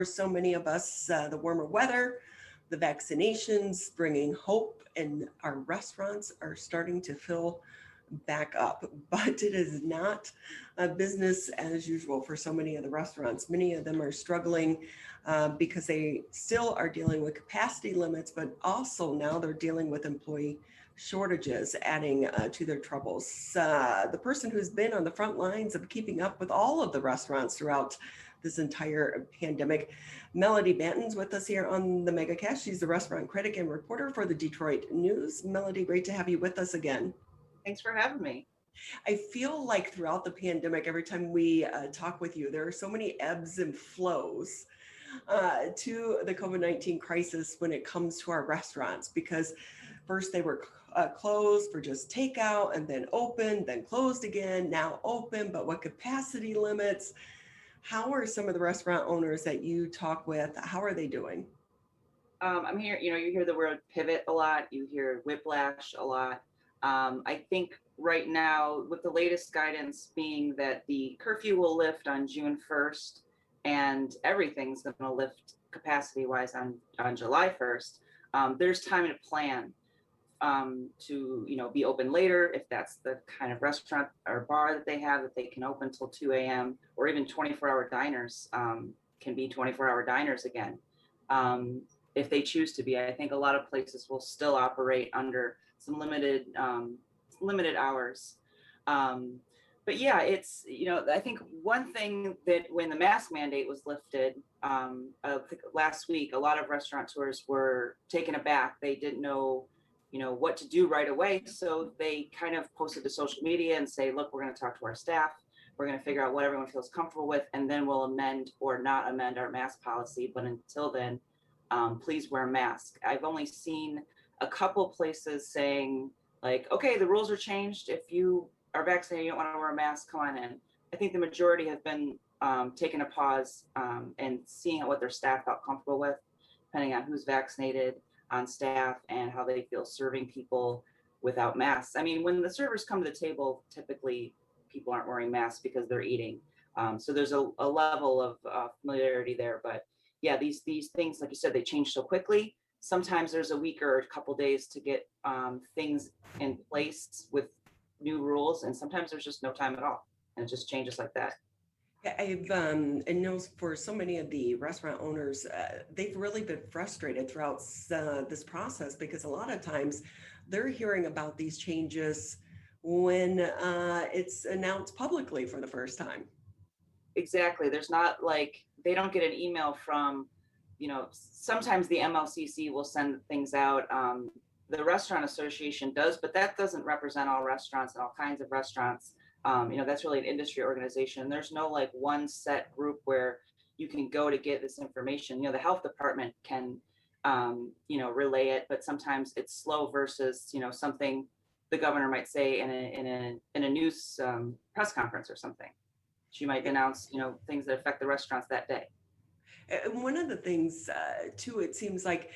For so many of us, the warmer weather, the vaccinations bringing hope, and our restaurants are starting to fill back up. But it is not business as usual for so many of the restaurants. Many of them are struggling because they still are dealing with capacity limits, but also now they're dealing with employee shortages, adding to their troubles. The person who's been on the front lines of keeping up with all of the restaurants throughout this entire pandemic. Melody Baetens with us here on the MegaCast. She's the restaurant critic and reporter for the Detroit News. Melody, great to have you with us again. Thanks for having me. I feel like throughout the pandemic, every time we talk with you, there are so many ebbs and flows to the COVID-19 crisis when it comes to our restaurants, because first they were closed for just takeout and then open, then closed again, now open, but what capacity limits? How are some of the restaurant owners that you talk with, how are they doing? I'm here, you hear the word pivot a lot, you hear whiplash a lot. I think right now, with the latest guidance being that the curfew will lift on June 1st and everything's going to lift capacity-wise on July 1st, there's time to plan to be open later if that's the kind of restaurant or bar that they have, that they can open till 2 a.m. or even 24-hour diners can be 24-hour diners again if they choose to be. I think a lot of places will still operate under some limited hours. But yeah, it's, I think one thing that when the mask mandate was lifted last week, a lot of restaurateurs were taken aback. They didn't know what to do right away. So they kind of posted to social media and say, look, we're going to talk to our staff. We're going to figure out what everyone feels comfortable with, and then we'll amend or not amend our mask policy. But until then, please wear a mask. I've only seen a couple places saying like, okay, the rules are changed. If you are vaccinated, you don't want to wear a mask, come on in. I think the majority have been taking a pause and seeing what their staff felt comfortable with, depending on who's vaccinated on staff and how they feel serving people without masks. I mean, when the servers come to the table, typically people aren't wearing masks because they're eating. So there's a level of familiarity there. But yeah, these things, like you said, they change so quickly. Sometimes there's a week or a couple days to get things in place with new rules, and sometimes there's just no time at all, and it just changes like that. Yeah, I know for so many of the restaurant owners, they've really been frustrated throughout this process, because a lot of times they're hearing about these changes when it's announced publicly for the first time. Exactly. There's not like, they don't get an email from, sometimes the MLCC will send things out. The Restaurant Association does, but that doesn't represent all restaurants and all kinds of restaurants. That's really an industry organization. There's no like one set group where you can go to get this information. The health department can, relay it, but sometimes it's slow versus, something the governor might say in a news press conference or something. She might announce, things that affect the restaurants that day. And one of the things too, it seems like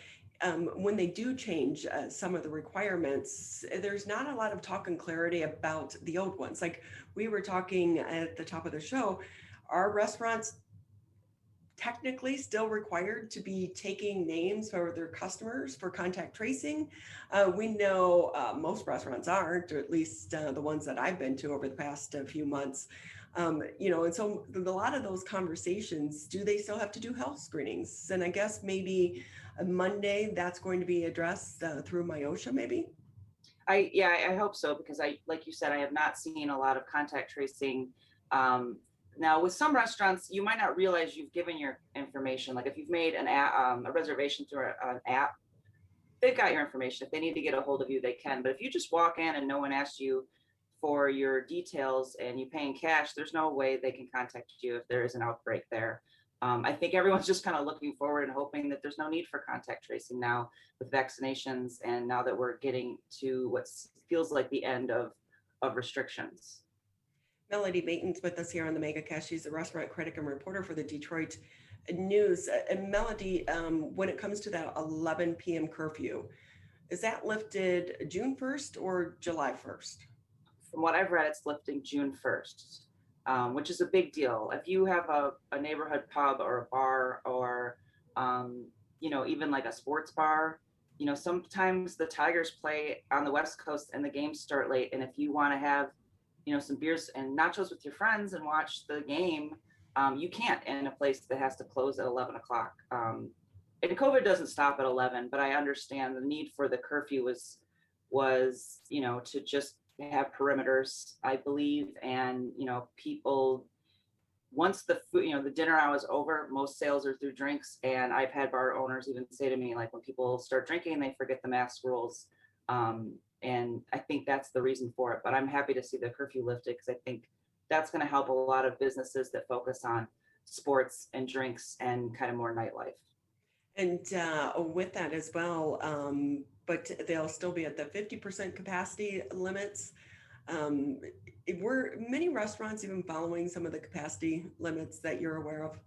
when they do change some of the requirements, there's not a lot of talk and clarity about the old ones. Like we were talking at the top of the show, are restaurants technically still required to be taking names for their customers for contact tracing? We know most restaurants aren't, or at least the ones that I've been to over the past few months. And so a lot of those conversations, do they still have to do health screenings? And I guess maybe Monday that's going to be addressed through MIOSHA maybe? I hope so, because like you said, I have not seen a lot of contact tracing. Now, with some restaurants, you might not realize you've given your information. Like if you've made a reservation through an app, they've got your information. If they need to get a hold of you, they can. But if you just walk in and no one asked you for your details and you pay in cash, there's no way they can contact you if there is an outbreak there. I think everyone's just kind of looking forward and hoping that there's no need for contact tracing now with vaccinations, and now that we're getting to what feels like the end of restrictions. Melody Baetens with us here on the MegaCast. She's a restaurant critic and reporter for the Detroit News. And Melody, when it comes to that 11 p.m. curfew, is that lifted June 1st or July 1st? From what I've read, it's lifting June 1st. which is a big deal. If you have a neighborhood pub or a bar or, even like a sports bar, sometimes the Tigers play on the West Coast and the games start late. And if you want to have, some beers and nachos with your friends and watch the game, you can't in a place that has to close at 11 o'clock. And COVID doesn't stop at 11, but I understand the need for the curfew was, to just have perimeters, I believe. And, people, once the food, the dinner hour is over, most sales are through drinks. And I've had bar owners even say to me, like, when people start drinking, they forget the mask rules. And I think that's the reason for it. But I'm happy to see the curfew lifted because I think that's going to help a lot of businesses that focus on sports and drinks and kind of more nightlife. And with that as well, but they'll still be at the 50% capacity limits. Were many restaurants even following some of the capacity limits that you're aware of?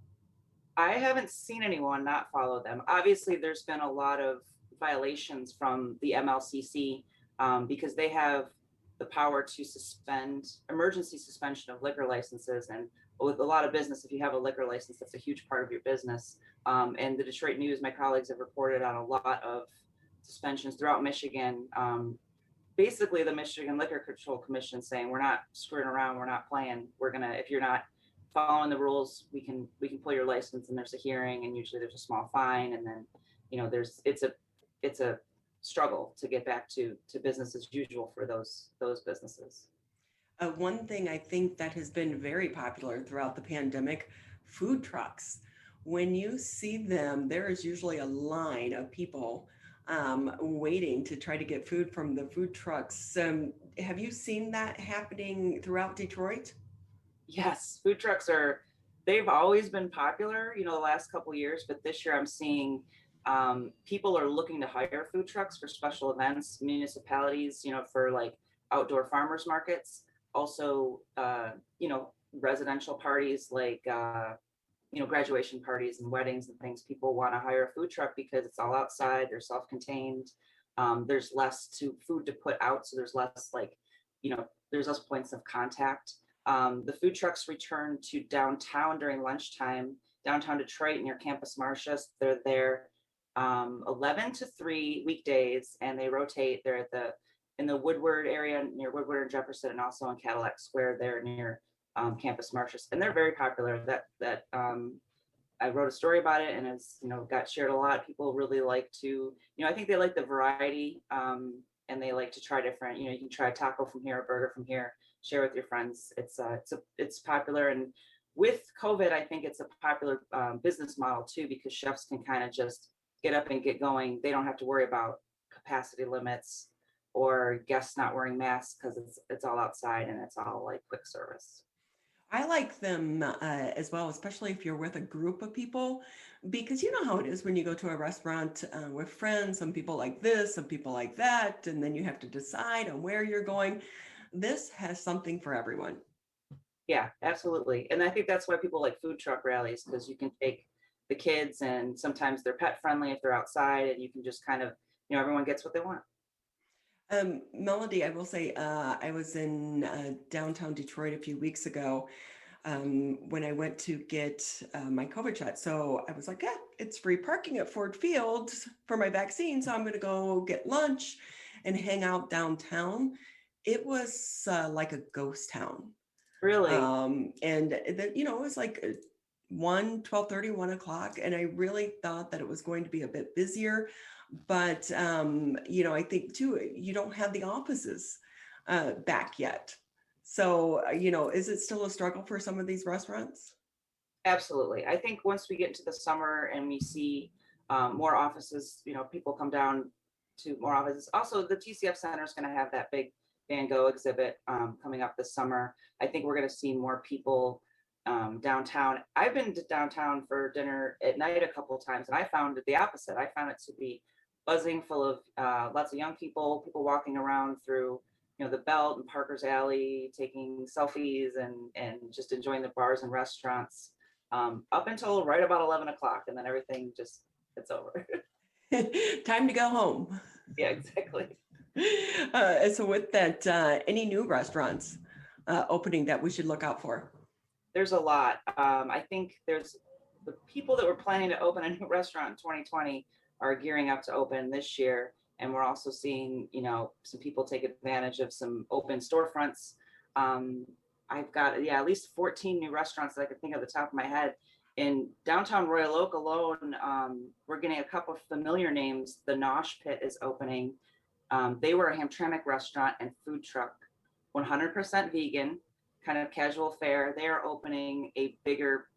I haven't seen anyone not follow them. Obviously, there's been a lot of violations from the MLCC because they have the power to suspend emergency suspension of liquor licenses. And with a lot of business, if you have a liquor license, that's a huge part of your business. And the Detroit News, my colleagues have reported on a lot of suspensions throughout Michigan. Basically, the Michigan Liquor Control Commission saying we're not screwing around, we're not playing. We're gonna, if you're not following the rules, we can pull your license, and there's a hearing, and usually there's a small fine, and then it's a struggle to get back to business as usual for those businesses. One thing I think that has been very popular throughout the pandemic, food trucks. When you see them, there is usually a line of people waiting to try to get food from the food trucks. Have you seen that happening throughout Detroit? Yes, food trucks they've always been popular, the last couple of years, but this year I'm seeing people are looking to hire food trucks for special events, municipalities, for like outdoor farmers markets. Also, residential parties like, graduation parties and weddings and things. People want to hire a food truck because it's all outside, they're self-contained. There's less food to put out. So there's less there's less points of contact. The food trucks return to downtown during lunchtime, downtown Detroit near Campus Martius. They're there 11 to 3 weekdays, and they rotate. They're in the Woodward area near Woodward and Jefferson, and also in Cadillac Square there near Campus Martius. And they're very popular. That I wrote a story about it, and it's got shared a lot. People really like to, I think they like the variety, and they like to try different. You can try a taco from here, a burger from here, share with your friends. It's popular, and with COVID, I think it's a popular business model too, because chefs can kind of just get up and get going. They don't have to worry about capacity limits or guests not wearing masks because it's all outside and it's all like quick service. I like them as well, especially if you're with a group of people, because you know how it is when you go to a restaurant with friends. Some people like this, some people like that, and then you have to decide on where you're going. This has something for everyone. Yeah, absolutely. And I think that's why people like food truck rallies, because you can take the kids, and sometimes they're pet friendly if they're outside, and you can just kind of, everyone gets what they want. Melody, I will say, I was in downtown Detroit a few weeks ago when I went to get my COVID shot. So I was like, yeah, it's free parking at Ford Field for my vaccine. So I'm going to go get lunch and hang out downtown. It was like a ghost town. Really? And then, it was like 12:30, 1 o'clock. And I really thought that it was going to be a bit busier. But, I think too, you don't have the offices back yet. So, is it still a struggle for some of these restaurants? Absolutely. I think once we get into the summer and we see more offices, people come down to more offices. Also, the TCF Center is going to have that big Van Gogh exhibit coming up this summer. I think we're going to see more people downtown. I've been to downtown for dinner at night a couple of times, and I found it the opposite. I found it to be buzzing, full of lots of young people walking around through, the Belt and Parker's Alley, taking selfies and just enjoying the bars and restaurants up until right about 11 o'clock. And then everything just, it's over. Time to go home. Yeah, exactly. So with that, any new restaurants opening that we should look out for? There's a lot. I think there's the people that were planning to open a new restaurant in 2020 are gearing up to open this year. And we're also seeing, some people take advantage of some open storefronts. Um, I've got, at least 14 new restaurants that I can think of at the top of my head. In downtown Royal Oak alone, we're getting a couple of familiar names. The Nosh Pit is opening. They were a Hamtramck restaurant and food truck, 100% vegan, kind of casual fare. They are opening a bigger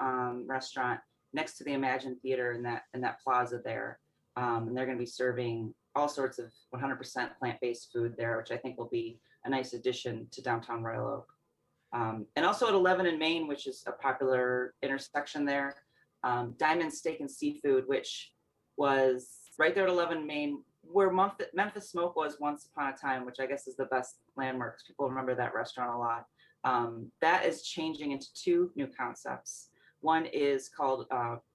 restaurant next to the Imagine Theater in that plaza there, and they're going to be serving all sorts of 100% plant-based food there, which I think will be a nice addition to downtown Royal Oak. And also at 11 in Main, which is a popular intersection there, Diamond Steak and Seafood, which was right there at 11 Main, where Memphis Smoke was once upon a time, which I guess is the best landmarks. People remember that restaurant a lot. That is changing into two new concepts. One is called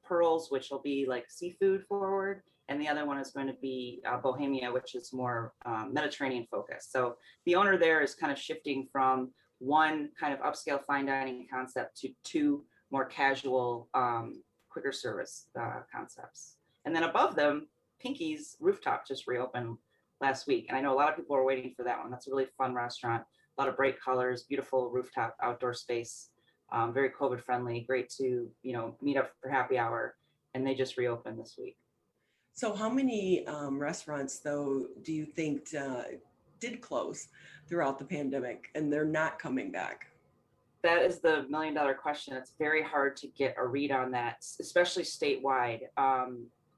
Pearls, which will be like seafood forward, and the other one is going to be Bohemia, which is more Mediterranean focused. So the owner there is kind of shifting from one kind of upscale fine dining concept to two more casual, quicker service concepts. And then above them, Pinky's Rooftop just reopened last week. And I know a lot of people are waiting for that one. That's a really fun restaurant. A lot of bright colors, beautiful rooftop outdoor space, very COVID friendly, great to, meet up for happy hour. And they just reopened this week. So how many restaurants, though, do you think did close throughout the pandemic and they're not coming back? That is the $1 million question. It's very hard to get a read on that, especially statewide.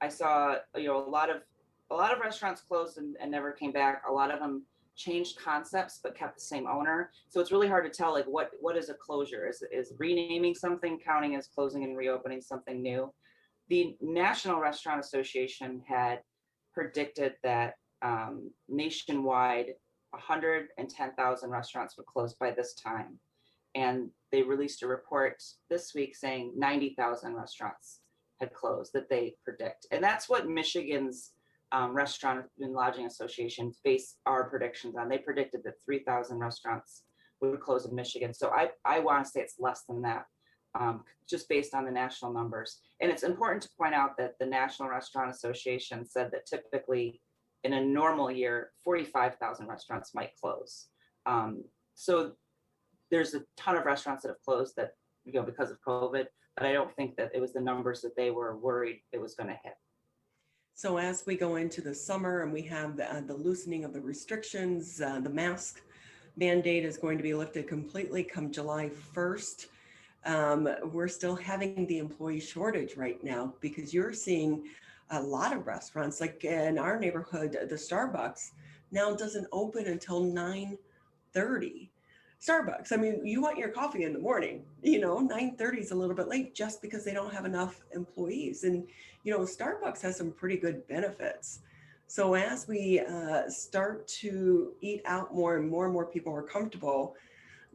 I saw, a lot of restaurants closed and never came back. A lot of them changed concepts but kept the same owner. So it's really hard to tell, like, what is a closure? Is renaming something counting as closing and reopening something new? The National Restaurant Association had predicted that nationwide 110,000 restaurants would close by this time. And they released a report this week saying 90,000 restaurants had closed that they predict. And that's what Michigan's Restaurant and Lodging Association based our predictions on. They predicted that 3,000 restaurants would close in Michigan. So I want to say it's less than that, just based on the national numbers. And it's important to point out that the National Restaurant Association said that typically in a normal year, 45,000 restaurants might close. So there's a ton of restaurants that have closed that, because of COVID, but I don't think that it was the numbers that they were worried it was going to hit. So as we go into the summer and we have the loosening of the restrictions, the mask mandate is going to be lifted completely come July 1st. We're still having the employee shortage right now because you're seeing a lot of restaurants, like in our neighborhood, the Starbucks now doesn't open until 9:30. Starbucks, I mean, you want your coffee in the morning, 9:30 is a little bit late just because they don't have enough employees. And, Starbucks has some pretty good benefits. So as we start to eat out more and more people are comfortable,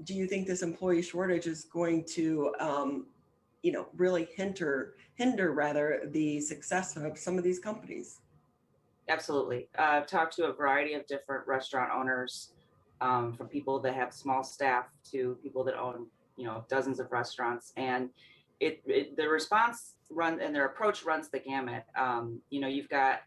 do you think this employee shortage is going to, really hinder rather the success of some of these companies? Absolutely. I've talked to a variety of different restaurant owners, from people that have small staff to people that own, dozens of restaurants, and the response and their approach runs the gamut. You've got,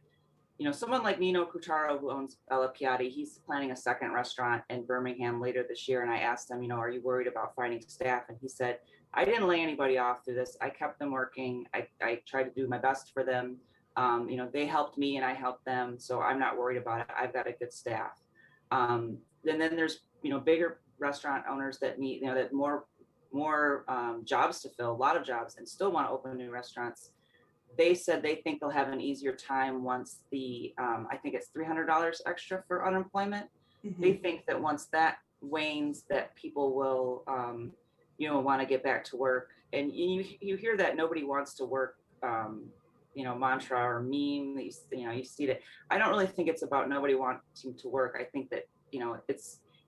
someone like Nino Cutaro, who owns Bella Piatti. He's planning a second restaurant in Birmingham later this year, and I asked him, are you worried about finding staff? And he said, I didn't lay anybody off through this. I kept them working. I tried to do my best for them. They helped me and I helped them, so I'm not worried about it. I've got a good staff. And then there's, bigger restaurant owners that need, that more jobs to fill, a lot of jobs, and still want to open new restaurants. They said they think they'll have an easier time once the, I think it's $300 extra for unemployment. Mm-hmm. They think that once that wanes, that people will, want to get back to work. And you hear that nobody wants to work, mantra or meme that you see that. I don't really think it's about nobody wanting to work. I think that,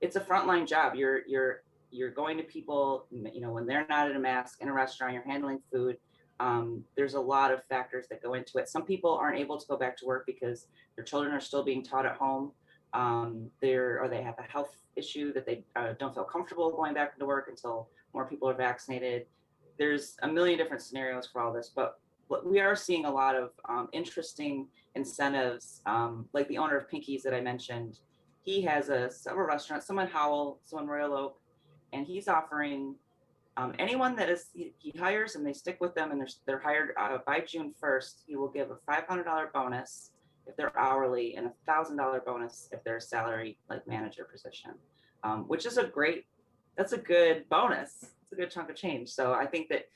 it's a frontline job. You're going to people, when they're not in a mask in a restaurant, you're handling food. There's a lot of factors that go into it. Some people aren't able to go back to work because their children are still being taught at home. Or they have a health issue that they don't feel comfortable going back to work until more people are vaccinated. there's a million different scenarios for all this, but we are seeing a lot of interesting incentives, like the owner of Pinky's that I mentioned. He has several restaurants, some in Howell, some in Royal Oak, and he's offering anyone that he hires and they stick with them and they're hired by June 1st, he will give a $500 bonus if they're hourly and a $1,000 bonus if they're a salary like manager position, which is that's a good bonus. It's a good chunk of change. So I think that,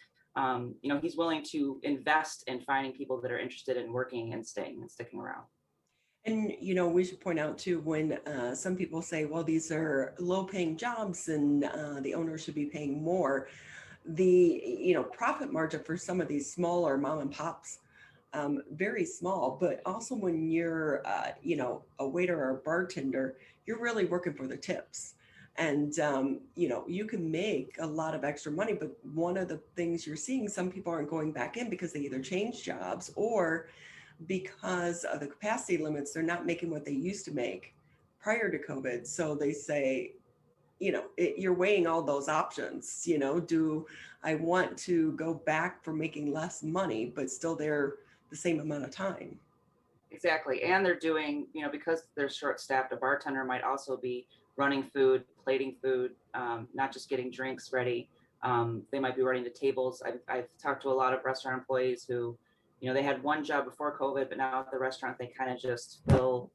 he's willing to invest in finding people that are interested in working and staying and sticking around. And, we should point out too, when some people say, well, these are low paying jobs and the owner should be paying more, the, profit margin for some of these smaller mom and pops, very small, but also when you're, a waiter or a bartender, you're really working for the tips. And, you can make a lot of extra money, but one of the things you're seeing, some people aren't going back in because they either change jobs or because of the capacity limits, they're not making what they used to make prior to COVID. So they say, you're weighing all those options, do I want to go back for making less money, but still there the same amount of time? Exactly. And they're doing, because they're short staffed, a bartender might also be running food, plating food, not just getting drinks ready. They might be running the tables. I've talked to a lot of restaurant employees who, they had one job before COVID, but now at the restaurant, they kind of just fill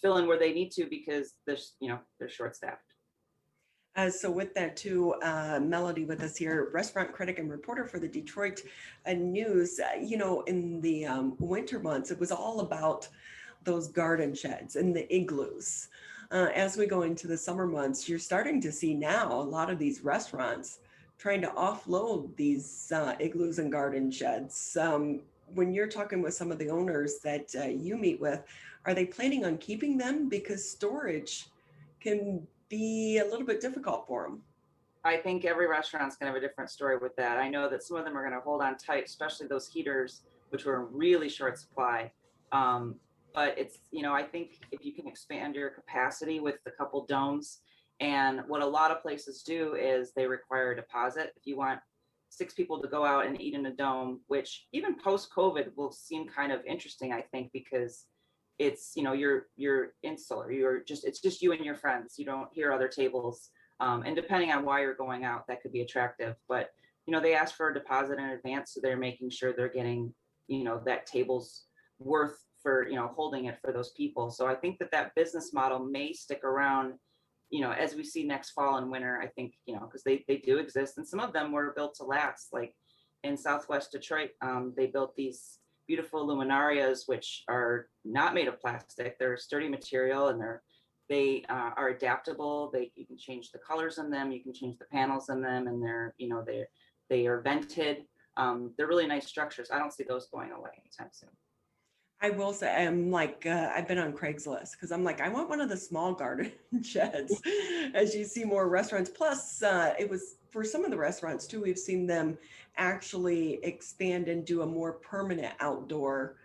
in where they need to because they're short staffed. So with that too, Melody with us here, restaurant critic and reporter for the Detroit News. In the winter months, it was all about those garden sheds and the igloos. As we go into the summer months, you're starting to see now a lot of these restaurants trying to offload these igloos and garden sheds. When you're talking with some of the owners that you meet with, are they planning on keeping them? Because storage can be a little bit difficult for them. I think every restaurant's going to have a different story with that. I know that some of them are going to hold on tight, especially those heaters, which were in really short supply. But it's, I think if you can expand your capacity with a couple domes, and what a lot of places do is they require a deposit. If you want 6 people to go out and eat in a dome, which even post-COVID will seem kind of interesting, I think, because it's, you're insular, it's just you and your friends. You don't hear other tables. And depending on why you're going out, that could be attractive. But, they ask for a deposit in advance, so they're making sure they're getting, that table's worth for, holding it for those people. So I think that business model may stick around, as we see next fall and winter. I think, because they do exist. And some of them were built to last. Like in Southwest Detroit, they built these beautiful luminarias, which are not made of plastic. They're sturdy material, and they are adaptable. You can change the colors in them, you can change the panels in them, and they are vented. They're really nice structures. I don't see those going away anytime soon. I will say, I'm like, I've been on Craigslist because I'm like, I want one of the small garden sheds. As you see more restaurants, plus it was for some of the restaurants too, we've seen them actually expand and do a more permanent outdoor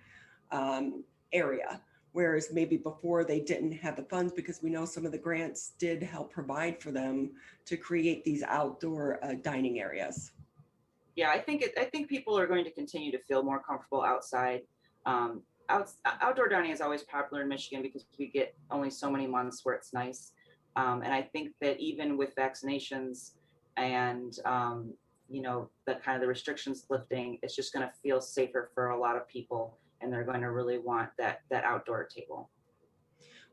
area. Whereas maybe before they didn't have the funds, because we know some of the grants did help provide for them to create these outdoor dining areas. Yeah, I think people are going to continue to feel more comfortable outside. Outdoor dining is always popular in Michigan because we get only so many months where it's nice. And I think that even with vaccinations and, the kind of the restrictions lifting, it's just going to feel safer for a lot of people. And they're going to really want that outdoor table.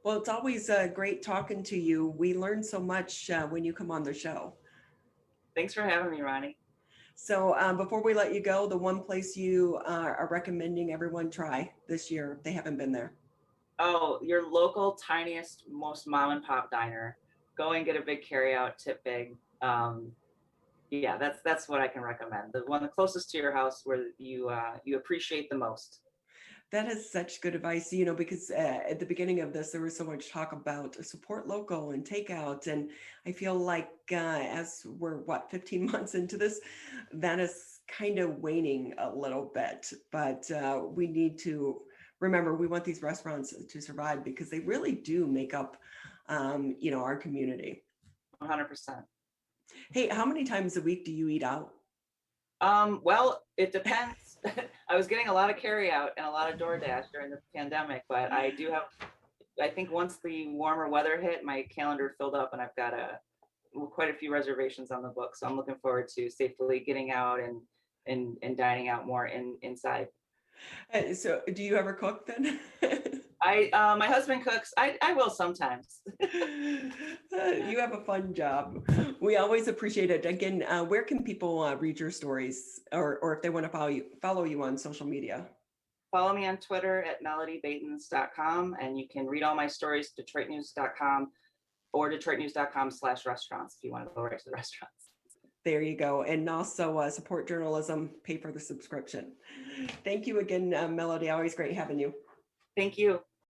Well, it's always great talking to you. We learn so much when you come on the show. Thanks for having me, Ronnie. So before we let you go, the one place you are recommending everyone try this year, if they haven't been there. Oh, your local, tiniest, most mom and pop diner. Go and get a big carryout, tip big. Yeah, that's what I can recommend. The one closest to your house where you appreciate the most. That is such good advice, because at the beginning of this, there was so much talk about support local and takeout. And I feel like as we're 15 months into this, that is kind of waning a little bit. But we need to remember, we want these restaurants to survive because they really do make up, our community. 100%. Hey, how many times a week do you eat out? Well, it depends. I was getting a lot of carry out and a lot of DoorDash during the pandemic, but I think once the warmer weather hit, my calendar filled up and I've got quite a few reservations on the book. So I'm looking forward to safely getting out and dining out more inside. So do you ever cook then? My husband cooks. I will sometimes. You have a fun job. We always appreciate it. Again, where can people read your stories, or if they want to follow you on social media? Follow me on Twitter at melodybaetens.com, and you can read all my stories, detroitnews.com or detroitnews.com/restaurants if you want to go right to the restaurants. There you go. And also support journalism, pay for the subscription. Thank you again, Melody. Always great having you. Thank you.